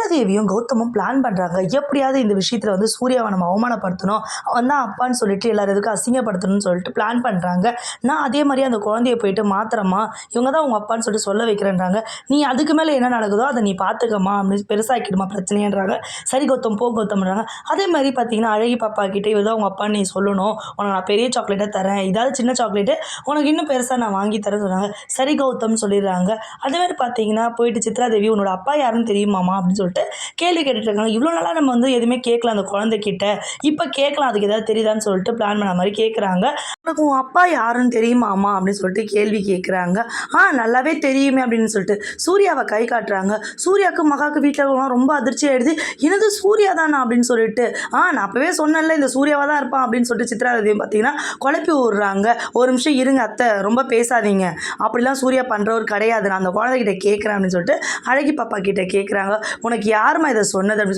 சித்ராதேவியும் கௌதமும் plan பண்ணுறாங்க. எப்படியாவது இந்த விஷயத்தில் வந்து சூர்யாவை நம்ம அவமானப்படுத்தணும், அவன் தான் அப்பான்னு சொல்லிட்டு எல்லாரும் எதுக்கும் அசிங்கப்படுத்தணும்னு சொல்லிட்டு பிளான் பண்ணுறாங்க. நான் அதே மாதிரி அந்த குழந்தைய போயிட்டு மாத்திரமா இவங்க தான் உங்கள் அப்பான்னு சொல்லிட்டு சொல்ல வைக்கிறேன்றாங்க. நீ அதுக்கு மேலே என்ன நடக்குதோ அதை நீ பார்த்துக்கம்மா அப்படின்னு பெருசாக்கிடுமா பிரச்சனைன்றாங்க. சரி கௌதம் போ கௌதம்ன்றாங்க. அதே மாதிரி பார்த்தீங்கன்னா அழகி பாப்பா கிட்டே இவர் தான் உங்கள் அப்பான்னு நீ சொல்லணும், உனக்கு நான் பெரிய சாக்லேட்டாக தரேன், இதாவது சின்ன சாக்லேட்டு உனக்கு இன்னும் பெருசாக நான் வாங்கி தரேன்னு சொன்னாங்க. சரி கௌதம்னு சொல்லிடுறாங்க. அதே மாதிரி பார்த்தீங்கன்னா போயிட்டு சித்ராதேவி உன்னோட அப்பா யாருன்னு தெரியுமாமா அப்படின்னு சொல்லிட்டு கேள்வி கேட்டுட்டு இருக்காங்க. இவ்வளோ நாளாக நம்ம வந்து எதுவுமே கேட்கலாம் அந்த குழந்தைகிட்ட, இப்போ கேட்கலாம், அதுக்கு ஏதாவது தெரியுதான்னு சொல்லிட்டு பிளான் பண்ண மாதிரி கேட்குறாங்க. உனக்கு உன் அப்பா யாருன்னு தெரியுமாமா அப்படின்னு சொல்லிட்டு கேள்வி கேட்குறாங்க. நல்லாவே தெரியுமே அப்படின்னு சொல்லிட்டு சூர்யாவை கை காட்டுறாங்க. சூர்யாவுக்கு மகாவுக்கு வீட்டில் இருக்கவங்களாம் ரொம்ப அதிர்ச்சி ஆயிடுது. எனது சூர்யா தானா அப்படின்னு சொல்லிட்டு நான் அப்போவே சொன்னேன்ல இந்த சூர்யாவாக தான் இருப்பான் அப்படின்னு சொல்லிட்டு சித்ராதேவி பார்த்தீங்கன்னா குழப்பி விடுறாங்க. ஒரு நிமிஷம் இருங்க அத்தை, ரொம்ப பேசாதீங்க, அப்படிலாம் சூர்யா பண்ணுறவர் கிடையாது, நான் அந்த குழந்தைகிட்ட கேட்குறேன் அப்படின்னு சொல்லிட்டு அழகி பாப்பா கிட்ட கேட்குறாங்க. உனக்கு யாருமா இதை சொன்னது அப்படின்னு